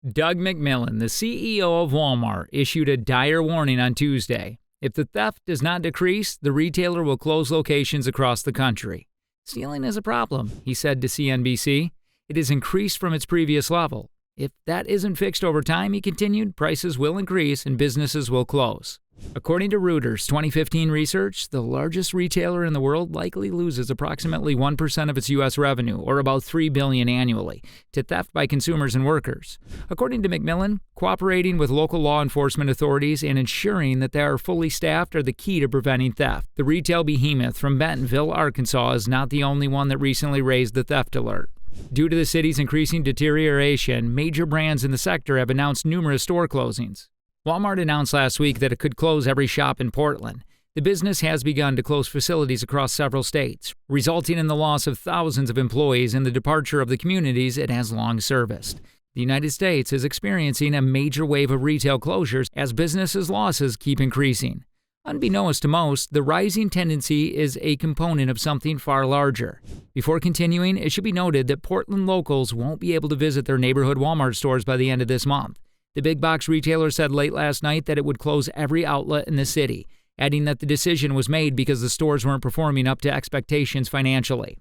Doug McMillon, the CEO of Walmart, issued a dire warning on Tuesday. If the theft does not decrease, the retailer will close locations across the country. Stealing is a problem, he said to CNBC. It has increased from its previous level. If that isn't fixed over time, he continued, prices will increase and businesses will close. According to Reuters' 2015 research, the largest retailer in the world likely loses approximately 1% of its U.S. revenue, or about $3 billion annually, to theft by consumers and workers. According to McMillon, cooperating with local law enforcement authorities and ensuring that they are fully staffed are the key to preventing theft. The retail behemoth from Bentonville, Arkansas, is not the only one that recently raised the theft alert. Due to the city's increasing deterioration, major brands in the sector have announced numerous store closings. Walmart announced last week that it could close every shop in Portland. The business has begun to close facilities across several states, resulting in the loss of thousands of employees and the departure of the communities it has long serviced. The United States is experiencing a major wave of retail closures as businesses' losses keep increasing. Unbeknownst to most, the rising tendency is a component of something far larger. Before continuing, it should be noted that Portland locals won't be able to visit their neighborhood Walmart stores by the end of this month. The big box retailer said late last night that it would close every outlet in the city, adding that the decision was made because the stores weren't performing up to expectations financially.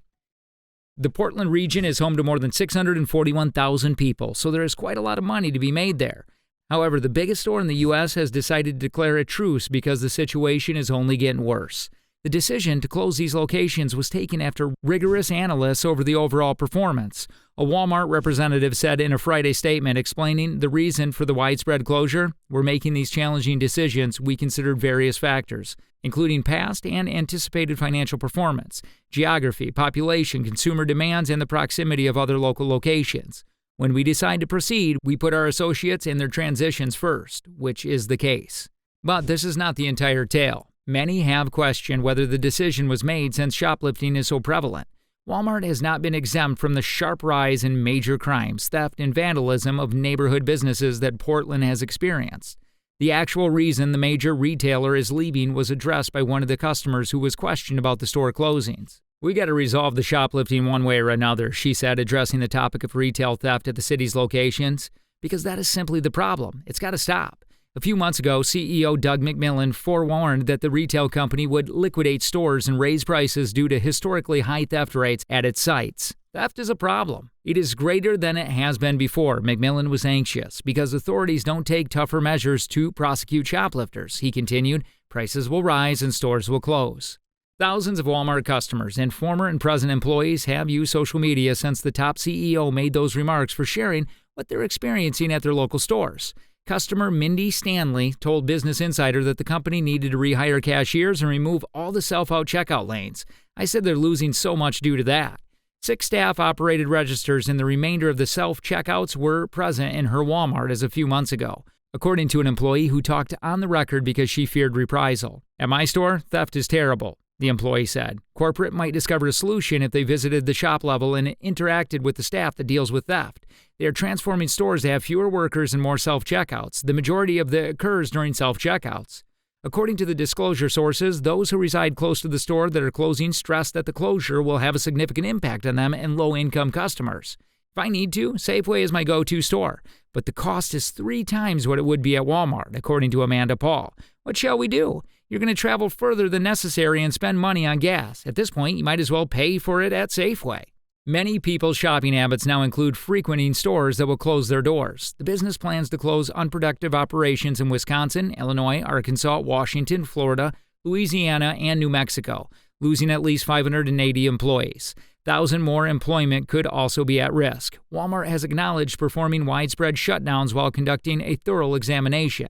The Portland region is home to more than 641,000 people, so there is quite a lot of money to be made there. However, the biggest store in the U.S. has decided to declare a truce because the situation is only getting worse. The decision to close these locations was taken after rigorous analysis over the overall performance. A Walmart representative said in a Friday statement explaining the reason for the widespread closure, "We're making these challenging decisions. We considered various factors, including past and anticipated financial performance, geography, population, consumer demands, and the proximity of other local locations. When we decide to proceed, we put our associates and their transitions first," which is the case. But this is not the entire tale. Many have questioned whether the decision was made since shoplifting is so prevalent. Walmart has not been exempt from the sharp rise in major crimes, theft, and vandalism of neighborhood businesses that Portland has experienced. The actual reason the major retailer is leaving was addressed by one of the customers who was questioned about the store closings. "We got to resolve the shoplifting one way or another," she said, addressing the topic of retail theft at the city's locations, "because that is simply the problem. It's got to stop." A few months ago, CEO Doug McMillon forewarned that the retail company would liquidate stores and raise prices due to historically high theft rates at its sites. Theft is a problem. It is greater than it has been before. McMillon was anxious because authorities don't take tougher measures to prosecute shoplifters. He continued, prices will rise and stores will close. Thousands of Walmart customers and former and present employees have used social media since the top CEO made those remarks for sharing what they're experiencing at their local stores. Customer Mindy Stanley told Business Insider that the company needed to rehire cashiers and remove all the self-out checkout lanes. "I said they're losing so much due to that." 6 staff-operated registers and the remainder of the self-checkouts were present in her Walmart as a few months ago, according to an employee who talked on the record because she feared reprisal. "At my store, theft is terrible," the employee said. "Corporate might discover a solution if they visited the shop level and interacted with the staff that deals with theft. They are transforming stores to have fewer workers and more self-checkouts. The majority of that occurs during self-checkouts." According to the disclosure sources, those who reside close to the store that are closing stress that the closure will have a significant impact on them and low-income customers. "If I need to, Safeway is my go-to store, but the cost is 3 times what it would be at Walmart," according to Amanda Paul. "What shall we do? You're going to travel further than necessary and spend money on gas. At this point, you might as well pay for it at Safeway." Many people's shopping habits now include frequenting stores that will close their doors. The business plans to close unproductive operations in Wisconsin, Illinois, Arkansas, Washington, Florida, Louisiana, and New Mexico, losing at least 580 employees. 1,000 more employment could also be at risk. Walmart has acknowledged performing widespread shutdowns while conducting a thorough examination.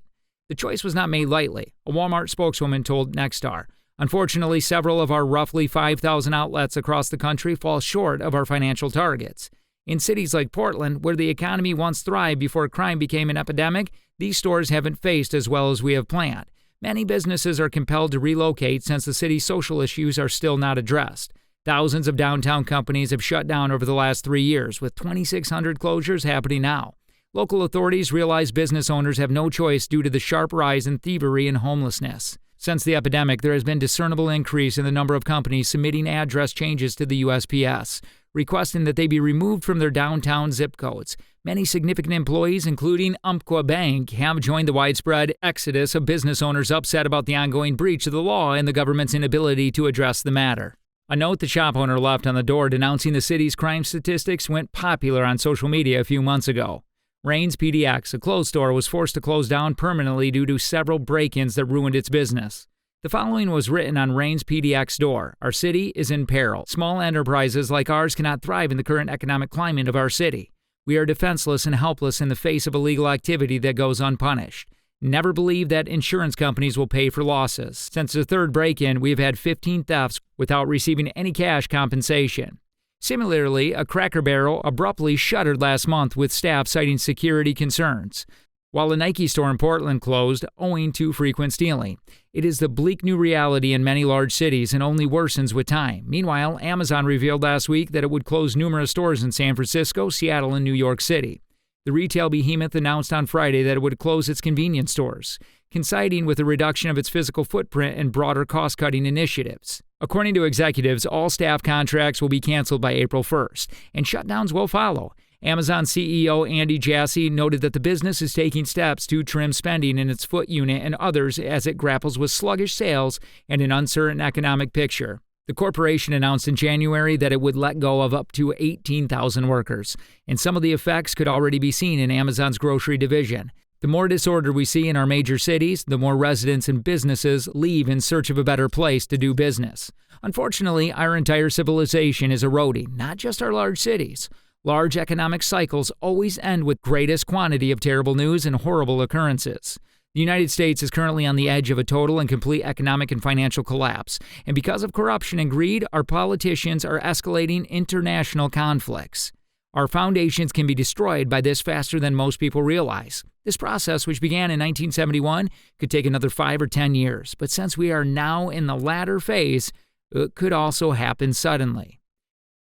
The choice was not made lightly, a Walmart spokeswoman told Nexstar. "Unfortunately, several of our roughly 5,000 outlets across the country fall short of our financial targets. In cities like Portland, where the economy once thrived before crime became an epidemic, these stores haven't faced as well as we have planned. Many businesses are compelled to relocate since the city's social issues are still not addressed. Thousands of downtown companies have shut down over the last 3 years, with 2,600 closures happening now. Local authorities realize business owners have no choice due to the sharp rise in thievery and homelessness. Since the epidemic, there has been discernible increase in the number of companies submitting address changes to the USPS. requesting that they be removed from their downtown zip codes. Many significant employees, including Umpqua Bank, have joined the widespread exodus of business owners upset about the ongoing breach of the law and the government's inability to address the matter. A note the shop owner left on the door denouncing the city's crime statistics went popular on social media a few months ago. Raines PDX, a clothes store, was forced to close down permanently due to several break-ins that ruined its business. The following was written on Raines PDX door: "Our city is in peril. Small enterprises like ours cannot thrive in the current economic climate of our city. We are defenseless and helpless in the face of illegal activity that goes unpunished. Never believe that insurance companies will pay for losses. Since the third break-in, we have had 15 thefts without receiving any cash compensation." Similarly, a Cracker Barrel abruptly shuttered last month with staff citing security concerns, while a Nike store in Portland closed owing to frequent stealing. It is the bleak new reality in many large cities and only worsens with time. Meanwhile, Amazon revealed last week that it would close numerous stores in San Francisco, Seattle, and New York City. The retail behemoth announced on Friday that it would close its convenience stores, coinciding with a reduction of its physical footprint and broader cost-cutting initiatives. According to executives, all staff contracts will be canceled by April 1st, and shutdowns will follow. Amazon CEO Andy Jassy noted that the business is taking steps to trim spending in its foot unit and others as it grapples with sluggish sales and an uncertain economic picture. The corporation announced in January that it would let go of up to 18,000 workers, and some of the effects could already be seen in Amazon's grocery division. The more disorder we see in our major cities, the more residents and businesses leave in search of a better place to do business. Unfortunately, our entire civilization is eroding, not just our large cities. Large economic cycles always end with greatest quantity of terrible news and horrible occurrences. The United States is currently on the edge of a total and complete economic and financial collapse, and because of corruption and greed, our politicians are escalating international conflicts. Our foundations can be destroyed by this faster than most people realize. This process, which began in 1971, could take another 5 or 10 years, but since we are now in the latter phase, it could also happen suddenly.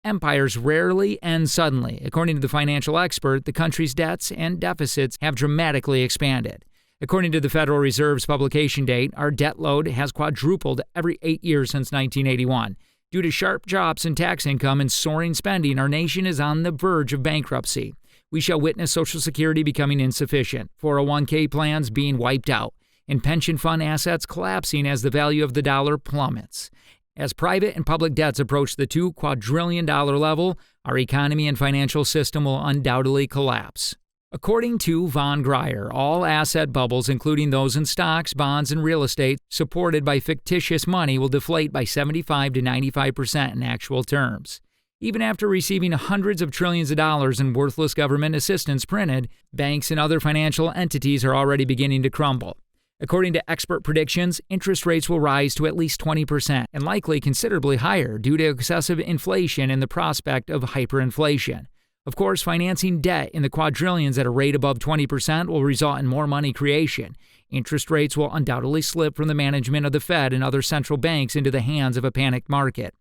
Empires rarely end suddenly. According to the financial expert, the country's debts and deficits have dramatically expanded. According to the Federal Reserve's publication date, our debt load has quadrupled every 8 years since 1981. Due to sharp drops in tax income and soaring spending, our nation is on the verge of bankruptcy. We shall witness Social Security becoming insufficient, 401k plans being wiped out, and pension fund assets collapsing as the value of the dollar plummets. As private and public debts approach the $2 quadrillion level, our economy and financial system will undoubtedly collapse. According to Von Greyer, all asset bubbles, including those in stocks, bonds, and real estate, supported by fictitious money, will deflate by 75 to 95% in actual terms. Even after receiving hundreds of trillions of dollars in worthless government assistance printed, banks and other financial entities are already beginning to crumble. According to expert predictions, interest rates will rise to at least 20% and likely considerably higher due to excessive inflation and the prospect of hyperinflation. Of course, financing debt in the quadrillions at a rate above 20% will result in more money creation. Interest rates will undoubtedly slip from the management of the Fed and other central banks into the hands of a panicked market.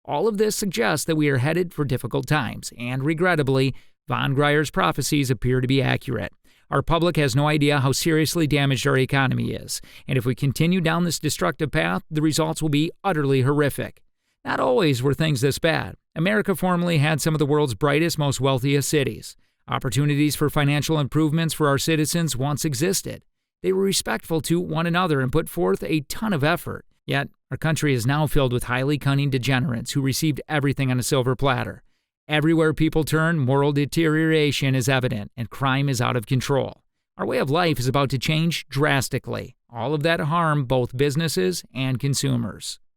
All of this suggests that we are headed for difficult times, and regrettably, Von Greyer's prophecies appear to be accurate. Our public has no idea how seriously damaged our economy is, and if we continue down this destructive path, the results will be utterly horrific. Not always were things this bad. America formerly had some of the world's brightest, most wealthiest cities. Opportunities for financial improvements for our citizens once existed. They were respectful to one another and put forth a ton of effort. Yet, our country is now filled with highly cunning degenerates who received everything on a silver platter. Everywhere people turn, moral deterioration is evident, and crime is out of control. Our way of life is about to change drastically. All of that harm both businesses and consumers.